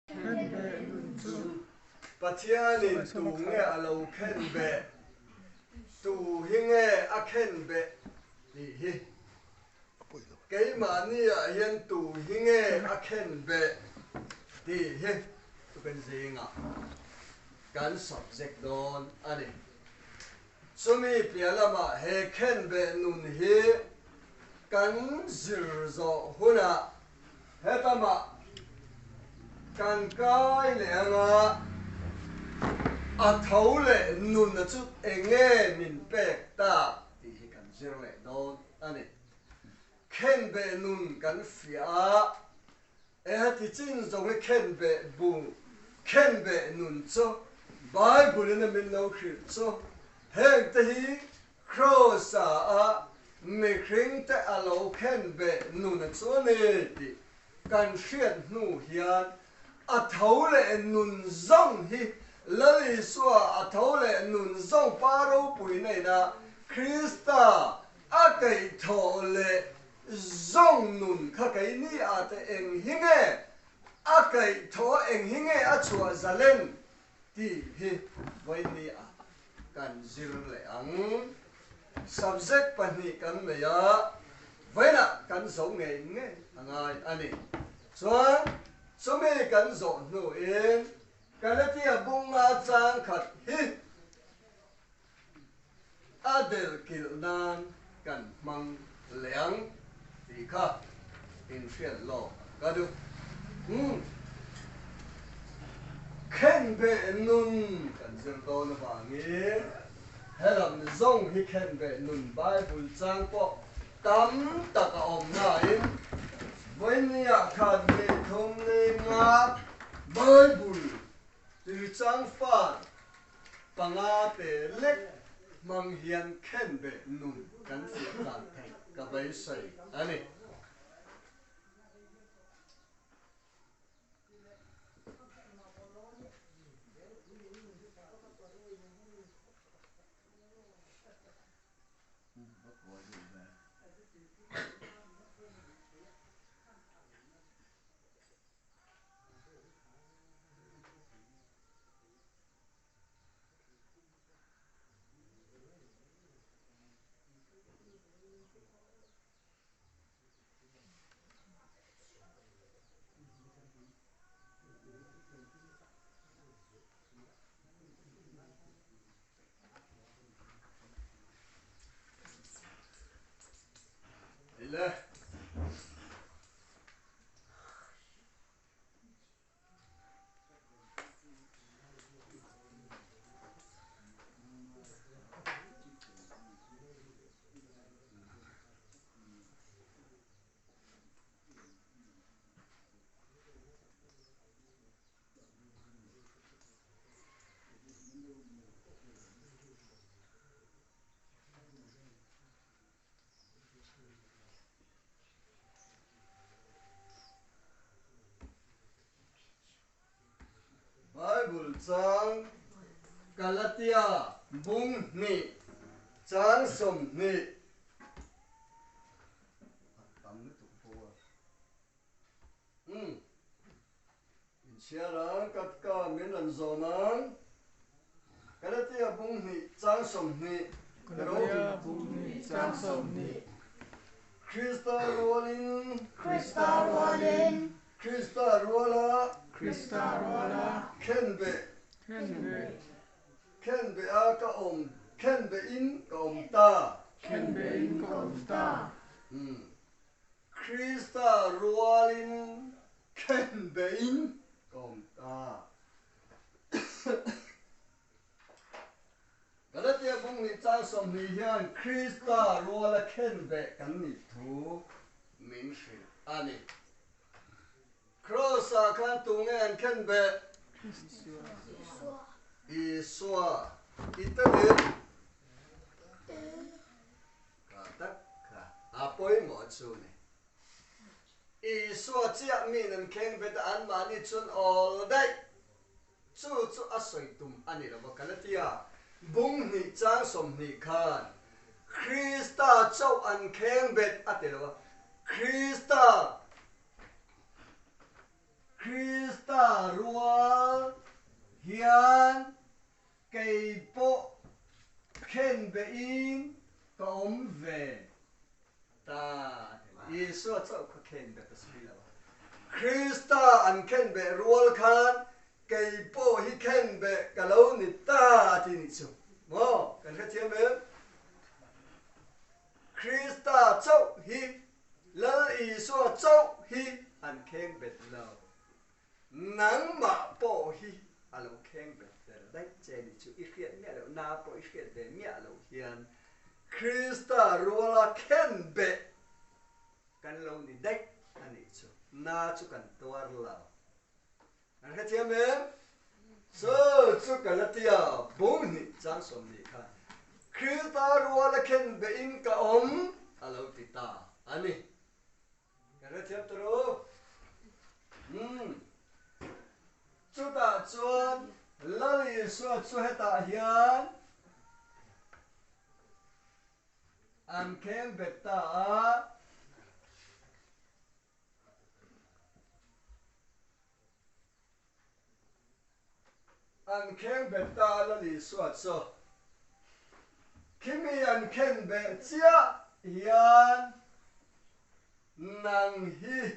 khen bệ nun chu Pathianin tu nge alo khen bệ tu hi nge a khen bệ hi cái mà ni a hian tu hi nge a khen bệ hi tu ben zinga kan subject don ani sumi pialama he khen bệ nun hi kan zir zo huna hetama kan kai le anga a thấu lệ nun na chút enge min pek ta thì kan zir le don ani khen bệ nun kan fia thì chính giống cái khen bệ bu khen bệ nun cho Bible na min lo khir cho heng te hi cross a mi kring te alo khen bệ nun cho ne ti kan khiat nu hian a thấu lệ nun zong hi lali suwa a thấu lệ nun zong paro pui nei na Krista a kai tho lệ zong nun kha kai ni a te eng hinge a kai tho eng hinge a chua zalen ti hi vai ni a kan zir le ang subject pani kan me ya vai na kan zo nge nge angai ani chuan chumi kan zo nu in kalatia bunga chang khat hi adel kil nan kan mang leang thì kha in phiền lo cả được khen bệ nun cần dương to nó vàng nghe hay làm zong hi khen bệ nun Bible trang po tam ta cả om nai với nia khan ni thong ni nga Bible từ trang pha panga te lek mang hiền khen bệ nun cần phiền tàn thành cả bấy sợi anh ile Bible trang Galatia bung ni trang som ni tam ni tu po in siara kat ka min an zonan Galatia bung ni trang som ni Galatia bung ni trang som ni Krista rolin Krista rola khen bệ a ka om khen bệ in ka om ta Krista rolin khen bệ in ka om ta Galatia bung ni trang som ni hian Krista rola khen bệ kan ni thu min shil ani cross a kan tu nge an khen bệ Iswa italit katak ka apoy mo chu ni Iswa chia min an khen bệ an mani chun all day chu asoi tum ani la Galatia bung ni trang som ni khan Krista chau an khen bệ atelo Krista in ka về ta Giêsu cho có khen về cái gì đâu Christa an khen về ruột khan cái bộ hi khen về cái lâu nít ta thì nít chung mo cái cái chuyện咩Christa cho hi lỡ Giêsu cho hi an khen về lâu nắng mà bộ hi alo khen về đấy chơi đi chú ít hiện mẹ đâu na bộ ít hiện về mẹ đâu hiện Christa ruột khen về kan lo ni dek ani chu na chu kan tuar la an kha thiam em so chu kalatia bung ni chang som ni kha Christa ruala khen be in ka alo ti ta ani kan kha thiam tro chu ta chuan lali so chu heta hian an khen be ta an khen be ta la li suat so kimi an khen be chia hian nang hi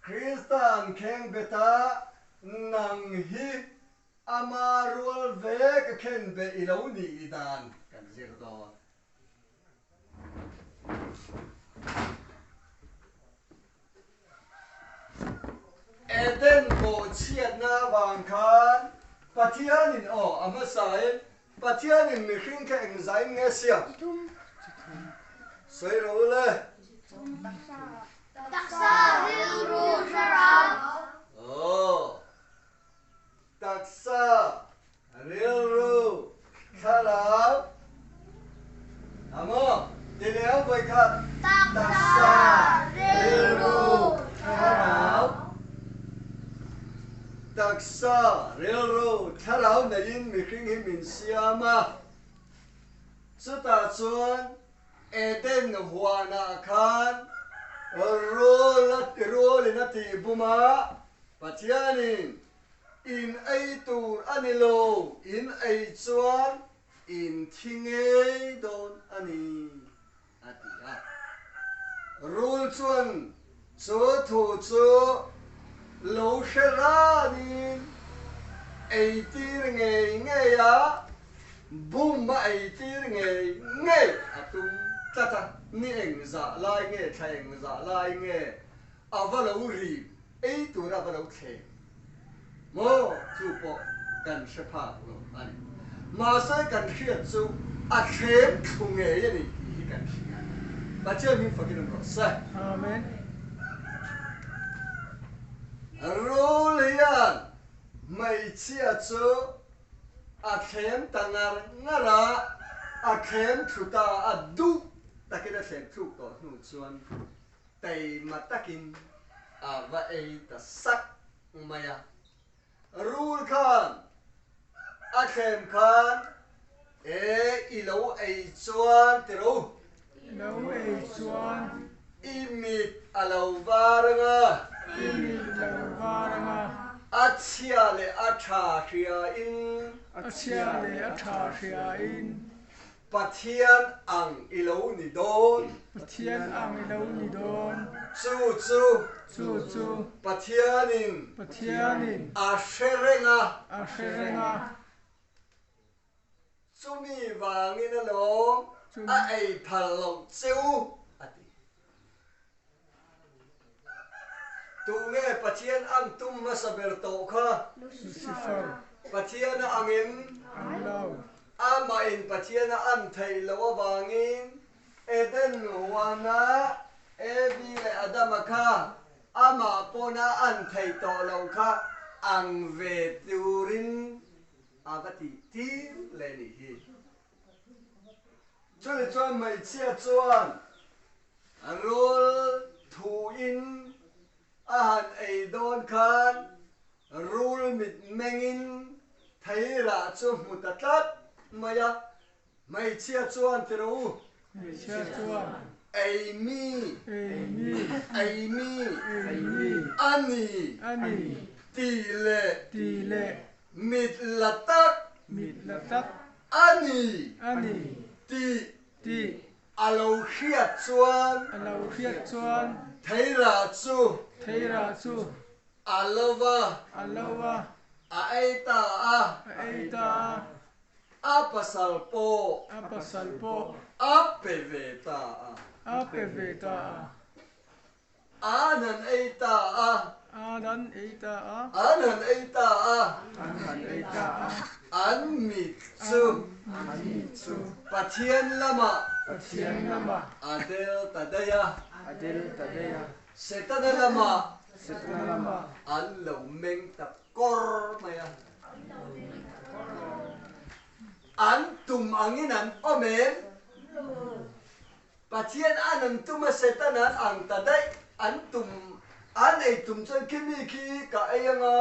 Christian khen be ta nang hi amarul ve ka khen be ilo ni idan kan zir do eden bo chiat na wang khan pathianin amasai pathianin mi khing ka eng zai nge sia soi ro le Taksa rilru sharab. Taksa rilru sharab. Amo, dileo boy khat. Taksa rilru sharab. Taksa rilru sharab na yin mi khing hi min siama. Chuta chuan eden huana khan rol na ti buma pathianin in ai tur anilo in ai chuan in thinge don ani atia rol chuan chu thu chu lo sheranin ai tir nge ya bum ai tir nge atum tata ni eng za lai nge theng za lai nge avalo ri ei tu ra avalo the mo chu po kan shepa lo ani ma sai kan khiat chu a them thu nge ye ni hi kan thia ba che mi fakin ro sa Amen. rol hian mai chia chu a them tangar ngara a them thuta a du takina sem thu to nu chuan tei matakin va ei ta sak maya rul khan a them khan ilo ei chuan tero Nấu ấy chuan, imit alo varanga imi lâu varanga, achia le atha khia in achia le atha ria in, pathian ang ilo ni don pathian ang lâu ni don, chu chu pathianin pathianin, a sherenga asherenga, chumi wangin alo a ei phalo cheu ati tu nge pathian ang tum masaber to kha Lucifer, pathian angin ang lâu, ama in pathian an thei lo wangin eden wana ebi le adama kha ama pona an thei to lo kha ang ve turin avati ti le ni hi chuli chuan mai chia chuan rul thu in a han ei don khan rul mit mengin thấy là cho một tát lát mày à mày chia chuan thì đâu chia chuan Amy Amy Annie tỷ lệ mịt là tắc Annie tỷ alo khiết chuan thấy là chu alova ai ta pasal po apve ta anan ai ta an mịt chu pathian lama adel tadaya setana lama an lo meng tap kor maya an tum angin an omen pathian anam tuma setana ang tadai an ei tum chan kimi ki ka ayanga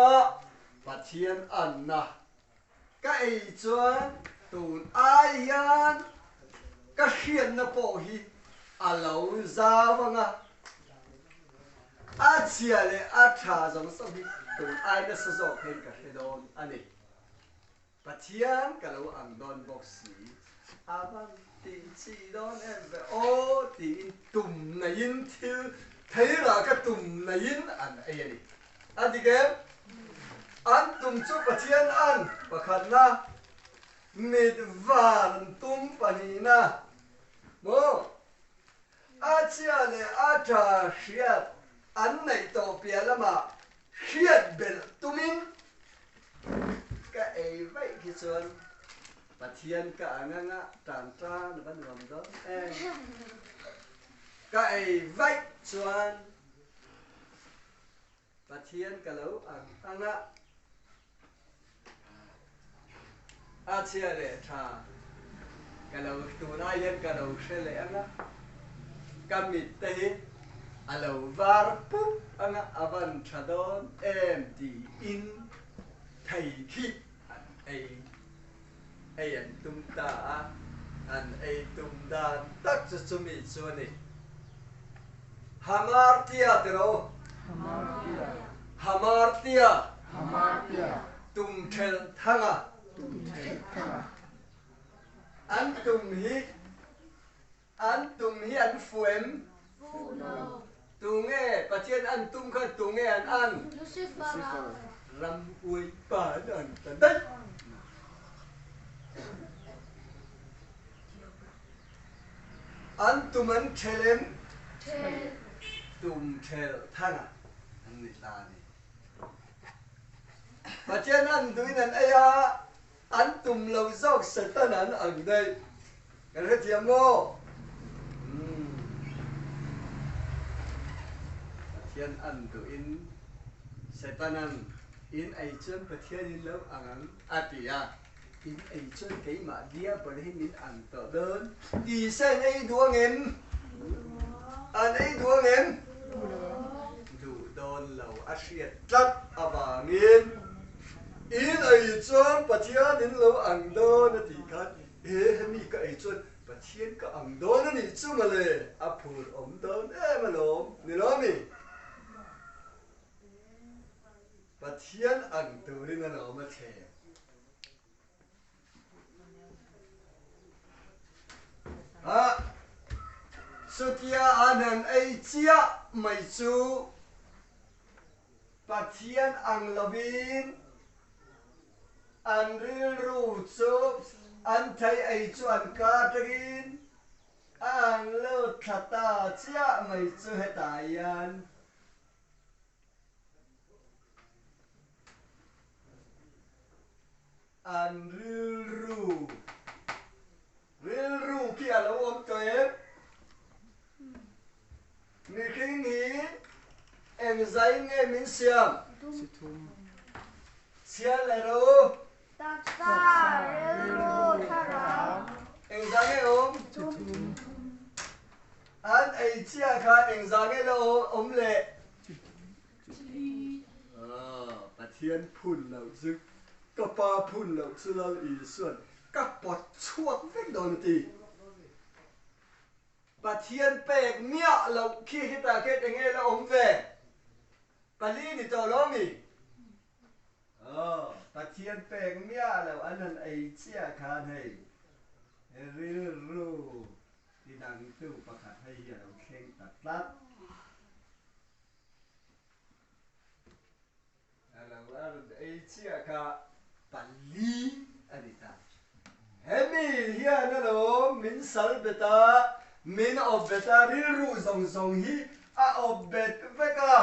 pathian anna ka ei chuan tun ayan ka hian na po hi alo zawanga a chia le a tha zong so hi tun ai na sa zo khen ka hedon ani pathian ka lo ang don boxi avan ti chi don em ve o ti tum na yin thil thấy là cái tùm này in ăn ai đi ăn thì cái ăn tùm chút và chiên ăn và khăn na mệt vàng tùm và nị na mô a chia này a trà khiết ăn này tổ bia là mà khiết bền tùm in cái ấy vậy thì xuân và chiên cả ngã tràn tra nó vẫn làm đó em cái vách chuan và thiên cả lâu ăn á a chia lệ thà cả lâu tụ na yên cả lâu xe lệ ăn á cam mít tê a lâu var pup ăn á avan chadon em đi in thầy khi ai anh tum ta anh ai tum đan tắc cho chúng mình chuan này Hamartia tero Hamartia tum thel thanga an tum hi an fuem tu nghe patien an tum khan tu nghe an ram ui pa an tan đấy an tum an thelem tum thel thanga an ni ta ni patien an duin an aya an tum lo zok satan an ang dai kan he tiam mo patien an duin satan an in ai chon patien in lo ang atia in ai chon kai ma dia par hin in ang to đơn đi sen ai duang em an ai duang em du don lo a hriat tlat awangin in ai chuan pathian in lo ang don a ti khat hemi ka ai chuan pathian ka ang don ani chunga le a phur om don em alom ni lo mi pathian ang turin an om a the a sutia anan ai chia mai chu pathian ang lovin an ril ru chu an thai ai chu an ka tagin ang lo thata chia mai chu hetayan an ril ru kia lo om toep mi khinh hi em dạy nghe min xiam xiam là đâu em dạy nghe ôm anh ấy chia khai em dạy nghe đâu ôm lệ à bà thiên phun lâu dứt ก็ปาพุ่นเราสุลอีส่วนกับปอดช่วงเล็กโดนตีปะเทียนเปกเมียเราขี้ที่ตาเกตยังไงเราอมเวปะลีนี่ตัวล้อมีปะเทียนเปกเมียเราอันนั้นไอเชี่ยคานให้รู้ที่ดังตู้ประกาศให้เฮียเราเข่งตัดลัดเราไอเชี่ยคาปะลีอันนี้ตาเฮมีเฮียนั่นหรอมินสัลเบตามินอบเบตารู้ส่งฮีอบเบตเวกา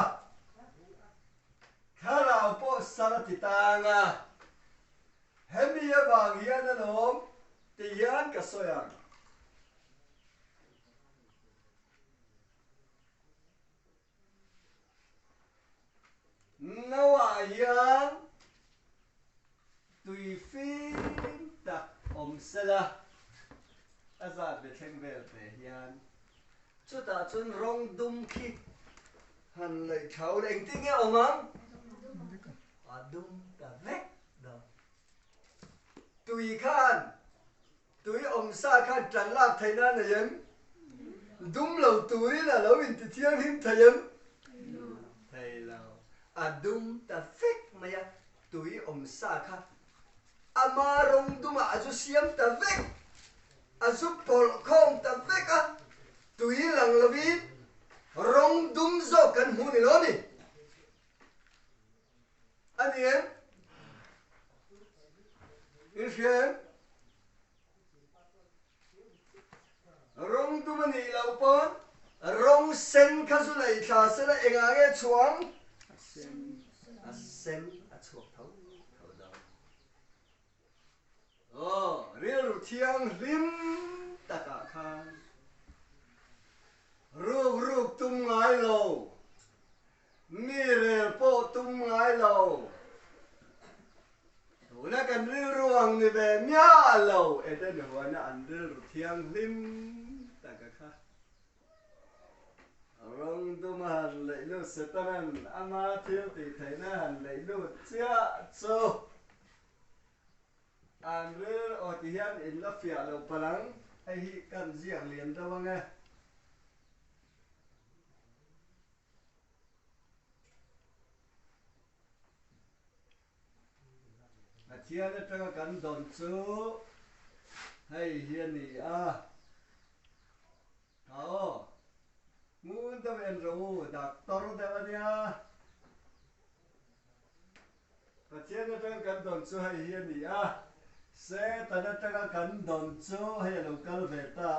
ข้าเราพอสารติตางะเฮมีบางเฮียนั่นหรอตียันกับโซยังนัวยังตุยฟินตักอมเสละอาจารย์เบทเทงเวลเตยันจุดตาจุนรองดุมคิหันเลยเขาเล่งติ้งเงี้ยอมังดุมตาเล็กดอตุยขันตุยอมซาขันจันลาบไทยนั่นยังดุมเราตุยละเราอินติเทียงหิมไทยยังไทยเราดุมตาเล็กมาyaตุยอมซาขันอามารงดุมอาจุเสียมตาเล็กอาจุปอลคอมตาเล็กตุยหลังละวิดรงดุมโซกันหูนี่ล้อนี่อันนี้อินเชียนรงดุมนี่เราปอนรงเซนข้าสุนัยข้าเสละเองอะไรช่วงเซนช่วงเท่าเดาเรียนเทียงริมตะกะคานรูปตุ้มไงเรามีเรื่องโปตุ้มไงเราตัวนักการเรื่องนี่แบบเนี้ยเราเอ็ดเดี๋ยวนะอันเรื่องเทียงริมตะกะคานรองตุ้มหันเลยลูกเสตนันอามาเที่ยวตีไทยนะหันเลยลูกเจ้าโซอันเรื่องอธิยันอินลัฟยาเราพลังให้กันเสียงเรียนตัวว่าไงเทียนจะเป็นกันดอนซูให้เฮียนี่มูนจะเป็นรู้ดักตอร์เดวันยาเทียนจะเป็นกันดอนซูให้เฮียนี่เสตันจะเป็นกันดอนซูให้ลูกกัลเบต้า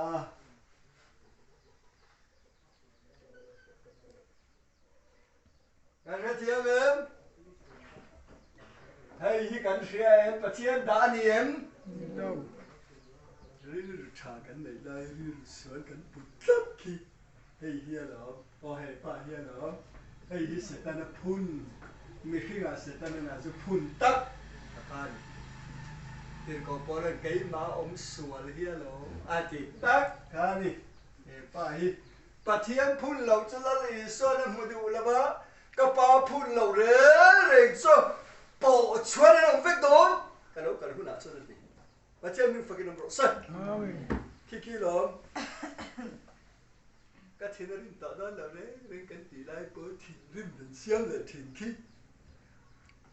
กันเทียนเอ็มให้กันเชียร์ประเทศดานีเอ็มเรื่องชากันในได้เรื่องสวนกันปุตตักขี้ให้เฮียเหรอให้ป้าเฮียเหรอให้เสตันพุ่นไม่ใช่ว่าเสตันน่าจะพุ่นตักกันเดี๋ยวก็พอเรื่องเกี่ยมาอมสวนเฮียเหรออาทิตย์ตักกันนี่ให้ป้าเฮียประเทศพุ่นเราจะละเลยส่วนมาดูละบ้าก็ป้าพุ่นเราเรื่องส่วนโอ้ช่วยเราเวกโดนกันแล้วกันคุณอาช่วยดีมาเชื่อมึงฟังกันน้องสักขี้ล้อมก็เทนรินต่อด้านเราเนี่ยเรื่องกันตีไล่ปอถิ่นริมเป็นเสียงเลยถิ่นขี้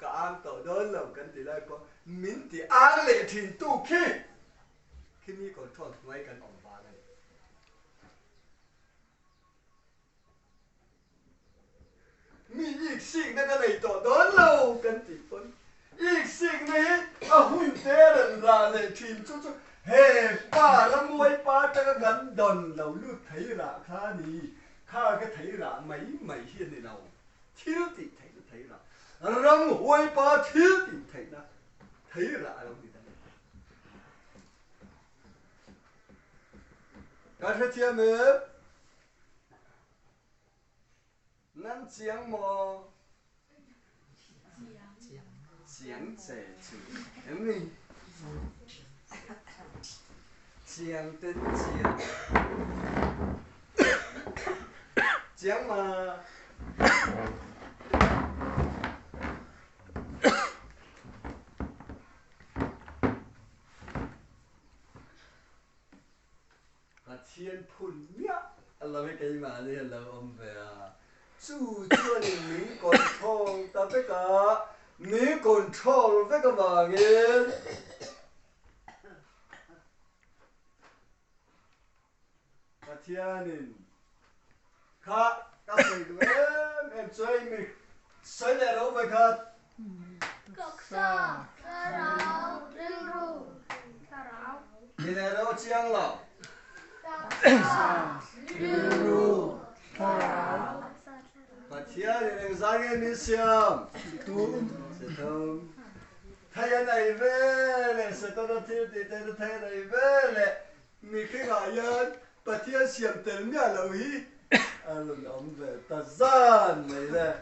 ก็อ่างต่อด้านเรากันตีไล่ปอมิ้นตีอ่างเลยถิ่นตู้ขี้ขี้มีก่อนทอดไว้กันออกมาเลยมีอีกสิ่งนั่นก็เลยต่อด้านเรากันตีปนอีกสิ่งนี้หุ่นเต้นราเลยทีมชุดเฮ้ป้าละมวยป้าจะกันดอนเราลูกไถระข้านี้ข้าก็ไถระไม่เฮียในเราเที่ยวติดไถระรำหวยป้าเที่ยวติดไถนะไถระเราดีนะการเที่ยวมือนั่นเสียงหมอเสียงเจ๋อจืดเห็นไหมเสียงเต้นเสียงเสียงมา thiên phun nhá là mấy cái mà đi là ông về chú cho nên mình control ta biết cả mình control với cái mà nghe cái thiên khá các thầy tụi em chơi mình xây lại đâu vậy khá Cực sa, sa rau, rêu ru, sa rau. đi lại đâu chiang lọ Cực sa, rêu ru, sa rau. cái thiên này rằng em đi xem Tun. sẽ thông thay anh này về này sẽ tao thiên thì thay này về này mình khi ngài yên bà thiên xem tên nhà lâu hi lần ông về ta gian này là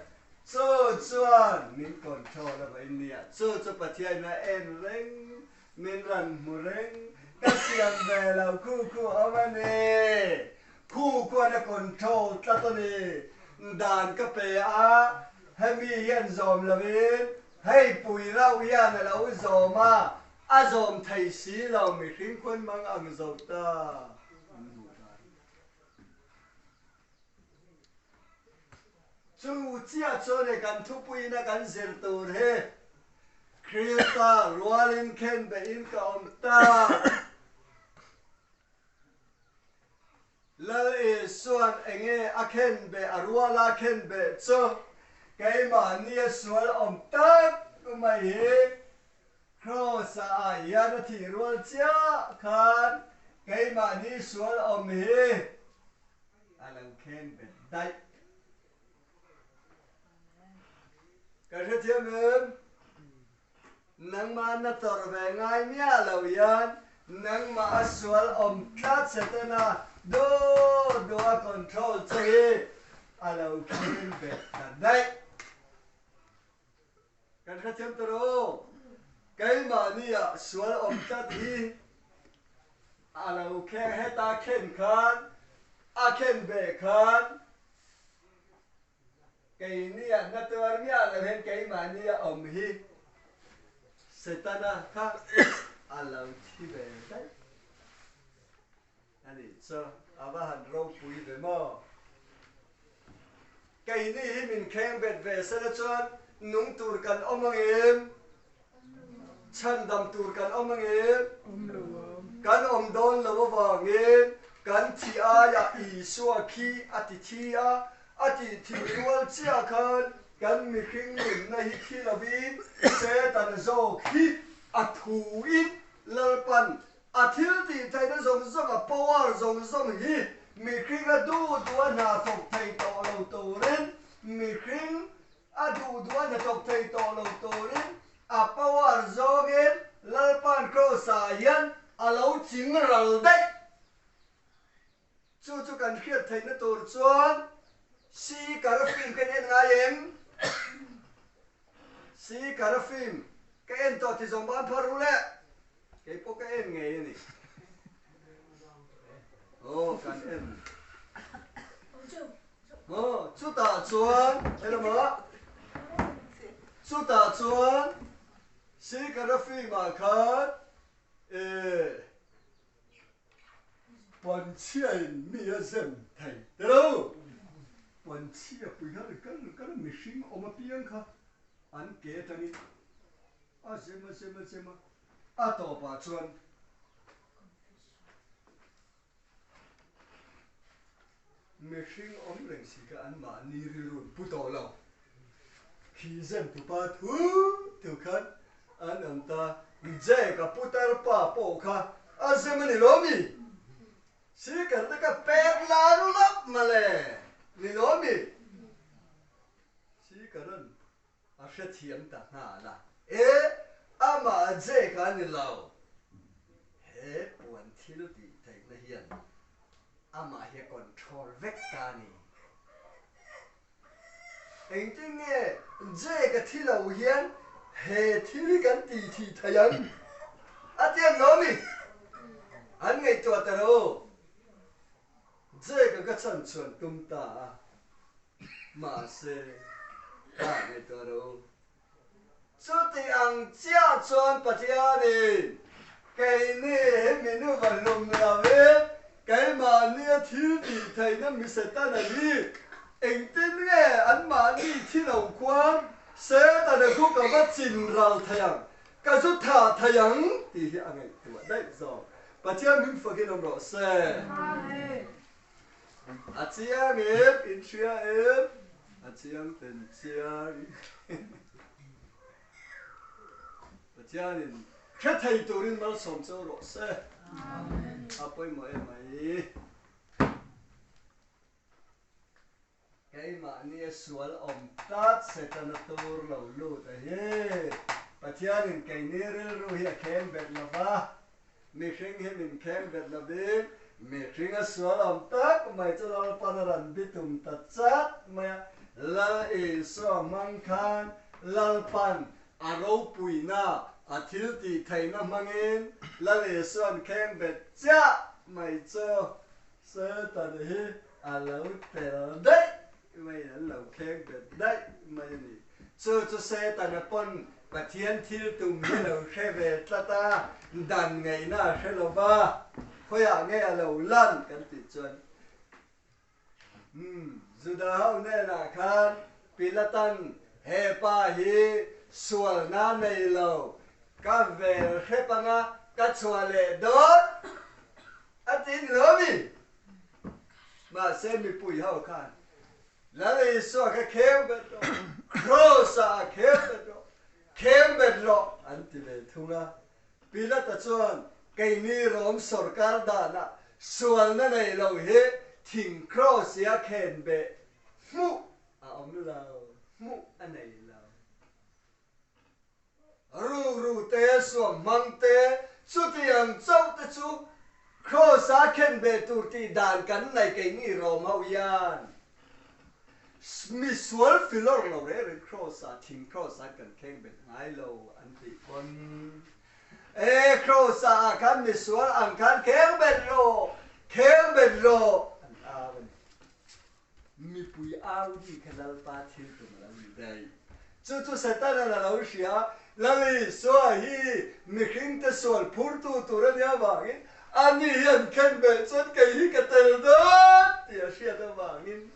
cho chuan mình còn cho là vậy nè cho bà thiên là em reng mình rần mù reng các xem về là khu ông anh nè khu qua là control ta tôi nè đàn cái bè á hay mi hiện dòm là bên hay bùi rau hiện là lâu dòm à dòm thầy sĩ là mình khiến quân mang ăn dòm ta chú chia cho này cần thu bùi na cần dệt tổ thế Krita Roalin Ken be in ka om ta lal e suan enge aken be arwala ken be cho cái mà nia sual om ta mai he cross a ya na thi rual cha khan cái mà ni sual om he alang ken be dai cái thứ thiêm em nang ma na tor ve ngai mia lo yan nang ma sual om tlat setena do a control che alo ken be dai kan kha chem toro cái mà ni a sual om tlat hi alo khe heta khen khan a khen be khan cái ni a na tor mia lo hen cái mà ni a om hi setana kha alo chi be dai ani cho ava han ro pui ve mo cái ni hi min khem bet ve sa la chuan nung tur kan omang em chan dam tur kan omang em kan om don lo wa ngem kan thi a ya i suwa khi ati thi a ati thi rual chia khan kan mi khing min na hi khi la bin se tan zo khi a thu in lalpan a thil ti thai na zong zong a power zong zong hi mi khing a du na thok thai to lo to ren mi khing a du na thok thai to lo to ren a power zogen lalpan ko sa yan a lo ching ral dai chu kan khiat thai na tur chuan si karafim kan en nga em si karafim cái en to thì zong ban pharu le cái po cái en nge ni kan en chu ta chuan hello ma chu ta chuan si karafim ma khan Ponchian mia zem thầy đâu Ponchia pui ha kan machine oma piang kha an ke tani a sema a to pa chuan machine om reng si ka an ma ni ri run pu to lo khi zem tu pa thu tu khan an am ta je ka putar pa po kha a zem ni lo mi si ka ta ka per la lop ma le ni lo mi si ka ran a she thiam ta na la ama je ka ni lo he puan thil ti thai na hian ama he control vector ni eng ting nge je ka thilo hian he thil kan ti thi thayan atiam lo mi an ngai to ta ro je ka chan chuan tum ta ma se ta ngai to ro chu ti ang chia chuan patia ni cái ni he minu van lum la ve cái mà nia thiếu thì thầy nó mình sẽ ta là đi anh tin nghe anh mà đi thi đầu quan sẽ ta được khu cả bắt chín rào thầy ang cái chút thả thầy ang thì anh ấy tuổi đấy rồi và chia mình phải cái đồng độ xe à chia em in chia em à chia tình chia và chia nên cái thầy tôi nên nó sống cho độ xe à bây mày cái mà nia sual om tát sẽ ta nó tour lâu lâu thế và chia nên cái nia rồi hiện khen bẹt là ba mình khen hết mình khen bẹt là bên mình khen cái sual om tát mày cho nó panaran bitum tát chát mày la e so mang khan la pan aro pui na à thiếu thì thầy nó mang in la e so khen bẹt chát mày cho sơ ta đấy à lâu tè đấy mày là lâu khen bẹt đấy mày này cho xe ta nó pon và thiên thiếu tụm như lâu khen bẹt ta đàn ngày na khen lâu ba khôi à nghe lâu lan cái tỷ chuẩn dù đó nè là khan pilatan hepa hi sual na nei lâu các về hepa nga các sual lệ đó anh tin nữa mi mà xem mi bùi hậu khan là lấy sual cái khéo bệt đó crossa khéo bệt đó khéo bệt đó anh tin về thung ra pilatan sual cái ni rom sarkar da na sual na nei lâu he thỉnh cross ya khen bệ mu à ông lâu mu anh này lâu ru te suam mang te su tiang châu te chu cross ya khen bệ tu ti đàn cắn này cái ni rom hậu yan mi sual filor lâu re cross ya thỉnh cross ya cần khen bệ ngay lâu anh ti con cross ya kan mi sual ang kan khen bệ lo mi pui ao đi canal pa thiếu tụi mình đây chú sẽ ta là lâu xia là vì số hi mi khinh te sol phur tu ra nhà vàng anh hiện khen bệ chốt cái hi cái tên đó thì xia đó vàng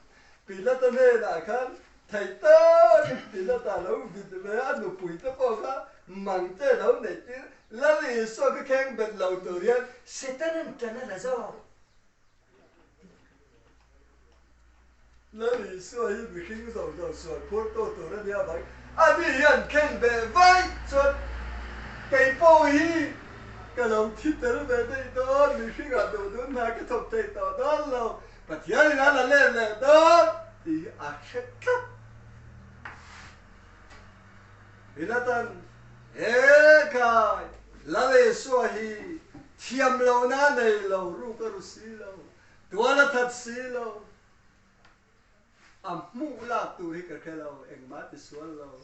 vì là ta nên là khăn thầy ta vì là ta lâu vì thế anh nó pui ta bao cả mang te lâu này chứ là vì số cái khen bệ lâu tu ra sẽ ta nên cái này là do là lý do hi mi khinh dầu sửa phốt tô ra nhà vậy anh đi hiện khen bệ vai chốt cái bao hi cái lòng thịt tới về đây đó mi khinh ở đầu đó mà cái thọc tay đó đó lâu và thế này là lên đó thì sẽ cắt vì là tan cái là lý do hi thiam lâu na này lâu ru cái xí lâu tua là thật xí lâu mu la tu hi ka khelo eng ma ti sual lo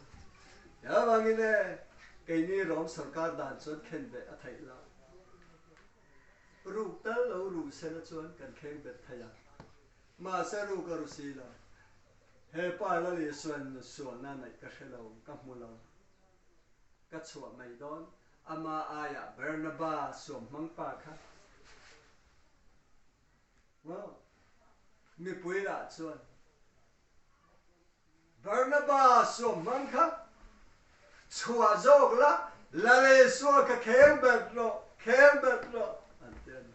ya wang ine ke ni rom sarkar dan chon khen be a thai la ru ta lo ru se na chon kan khen be thaya ma se ru ka ru si la he pa la li suan na nai ka khelo ka mu lo ka chua mai don ama aya bernaba som mang pa kha wow mi pui la chon Barnabas so manka chua zog la le so ka kembet lo anten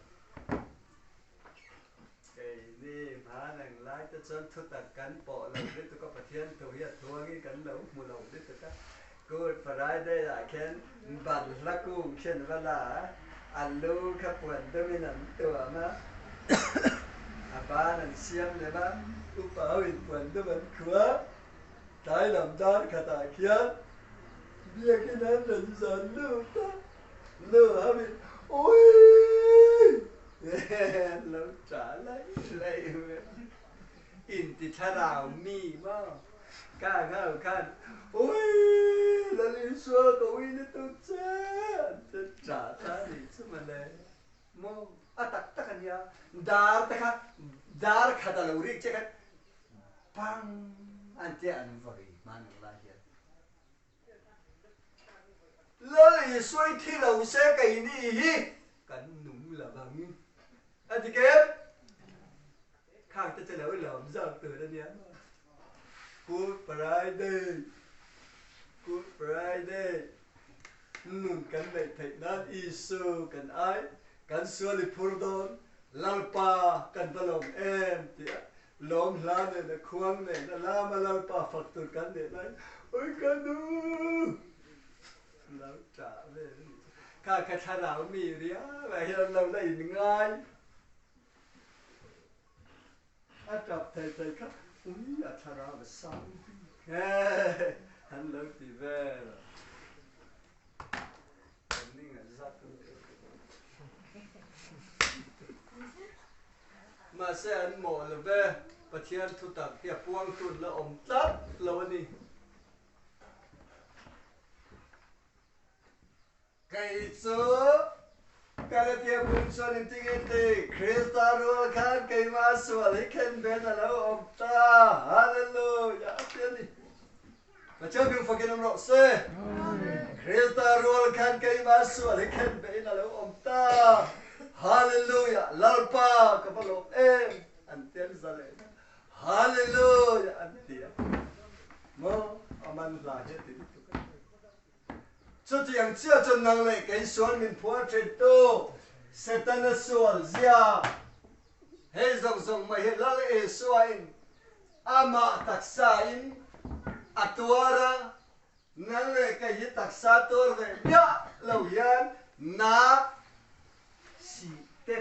cái ni mà nang lai ta chon thu ta kan po lo de tu ka pathian tu ya thuangi kan lo mu lo de tu ka good friday la ken ban la ku chen wala alu ka puan de minan tu ma aba nan siam le ba u pa win puan de ban khua Thái làm đan cả tại kia bia cái nén là dần lưu hả bị ôi lâu trả lấy in thì thà nào mi mà ca ngao khan ôi là đi xua cậu in tôi chết trả ta đi chứ mà này mô tắc anh ya dar khata lâu riêng chứ cái bang ante an vori man la hian lali soi thi lo se kai ni hi kan nung la bangin anh chị kém khang ta sẽ lỗi lầm giờ từ đây nhé Good Friday Good Friday nun kan này thầy nan Isu kan ai kan suali purdon lalpa kan balom em thì lom la này là khuang này là la mà lalpa phật tur kan này này ôi kanu lâu trả về cả thà nào mì ria vậy là lâu đây ngay à chập thầy khắp ui à thà nào mà sao hắn lâu thì về rồi mà sẽ ăn mỏ là về và thiên thu tập tiệp quang tuần là ổn tắt lâu đi cái số cái tiệp bún cho nên tiếng anh thì Krista rồi khăn cái mà sửa lấy khen bé là lâu ổn ta hallelujah tiên đi và cho mình phải cái nông độ xe Krista rồi khăn cái mà sửa lấy khen bé là lâu ổn ta hallelujah lalpa kapalo em anh tiên ra lệ hallelujah anh tiên mo aman la hết thì cho tiếng chia cho năng lệ cái xuân mình phua trên tô Satan xuân zia hay dòng dòng mà hiện la lệ xuân ama taksa in atuara năng lệ cái gì taksa tor về nhá lâu yan na si te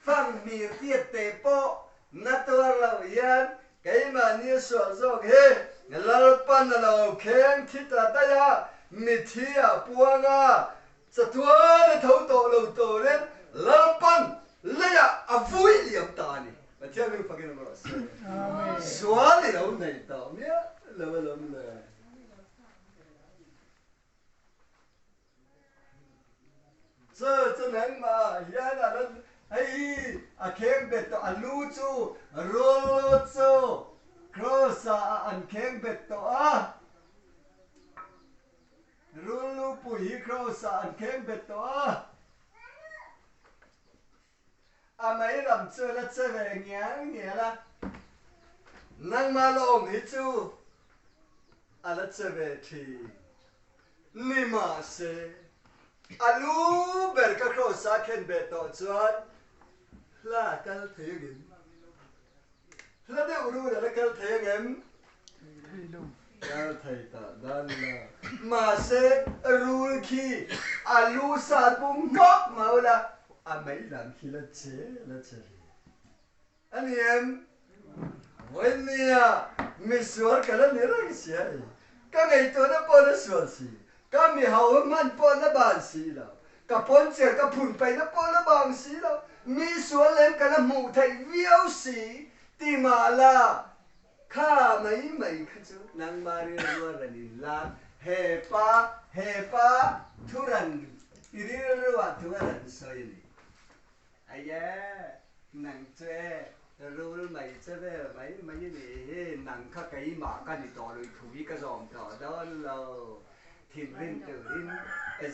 phang mi tiết te po na tua lâu yan cái mà như sửa dọc he lal pan lâu khen thít ta ya mi thia puanga sa tua để thấu tổ lâu tổ lên lal pan lấy à vui liệm ta ni mà theo mình phải cái nào đó xóa đi lâu này tao nhé lâu lâu này cho nên mà hiện là hay à khen bệt to alu chu roll chu cross an khen bệt to à roll pui cross an khen bệt to à mấy làm chơi là chơi về nghĩa là năng mà lòng hết chu à là chơi về thì ni mà se alu ber ka cross a khen bệt to chuan la kal thế gin la de uru la kal thế ngem kal thầy ta dan la mà se rul khi alu sa bung ngok mau la a mấy lần khi la chế anh em when nia mi suar kala ni ra sia ka ngai to na po na suar si ka mi hau man po na ban si la ka pon che ka phun pai na po na bang si la mi suar lem ka na mu thai viau si ti ma la kha mấy kha chu nang mari ro ra ni la he pa thuran iri ro wa thuran soi ni aya nang che rul mày che ve mấy ni nang kha kai ma ka ni to loi thu vi ka zom to đó lo thiên linh tử linh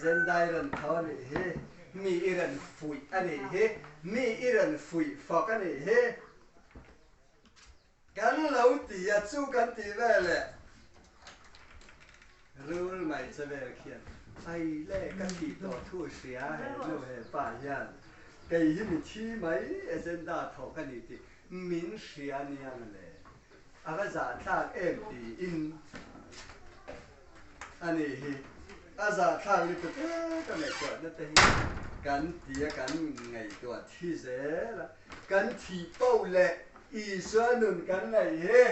dân đại人 thọ ni he mi iran phui ani he mi iran phui phok ani he kan lâu ti a chu kan ti ve le rul mai che ve khian ai le ka ti to thu sia he lo he pa yan cái hi mi thi mai dân da thọ kan ni ti min sia ni an le a ga za tak em ti in ani hi a za thak li tu ka me ko na te hi kan tia kan ngai to thi ze la kan thi pau le i so nun kan nei he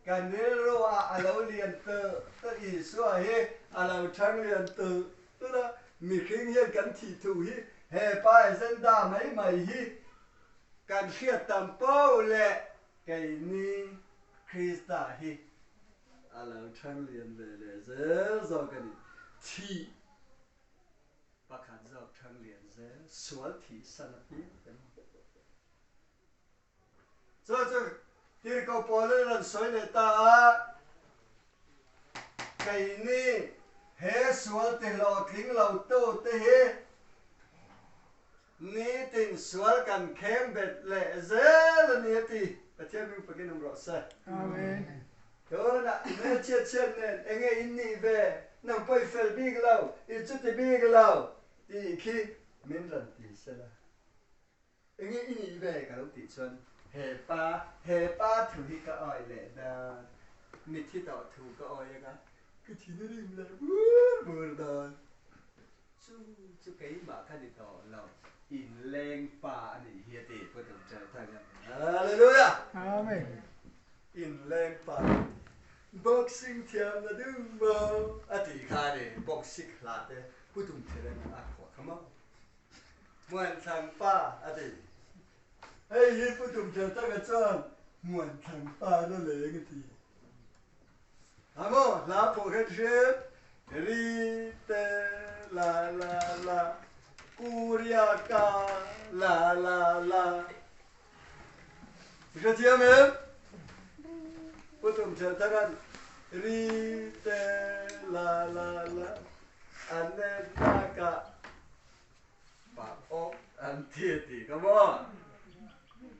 kan ne ro a lo lian te i so he a lo thang lian tu da mi khing hian kan thi thu hi he pa zen da mai hi kan khiat tam pau le cái ni Krista hi a lo thang lian le ze zo ka ni thi pakhat zo thang lian ze sual thi sanapi cho tir ko pole ran soi le ta cái ni he sual te lo thing lo to te he นี่ติงสวลกันแข็งเบ็ดเละเซลนี่ตีประเทศมึงไปกินน้ำร้อนซะ อาเมน เดี๋ยวนะเมื่อเช็ดเนี่ยเอ็งอินนี่เบ้น้ำไปเฟลบีกเราอีจุดที่บีกเราตีขี้มินรันตีเสละเอ็งอินนี่เบ้กับเราตีชนเฮป้าถูกก็อ่อยเลยนะมิที่ต่อถูกก็อ่อยยังก็ทีนั่นเองเลยบูดดอนchú cái mà khăn điต่อเราอินแรงป่านี่เฮียตีเพื่อจะเจอทางนั้นHallelujah อาเมน อินแรงป่าบ็อกซิ่งเทียมนะดึงบ่อติคาเดบ็อกซิ่งคลาดเดผู้ทุ่มเทเลนอ่ะขอคำว่ามวนทางป่าอติเฮ้ยผู้ทุ่มเทตั้งกระจ้างมวนทางป่านั่นเลยกันทีฮามอลาโปเกเชรีเตลาลาลากูริยากาลาลาลาผู้เทียมเอ็มPutum ceritakan Rite la la la Anetaka Pak Ok Antiti Come on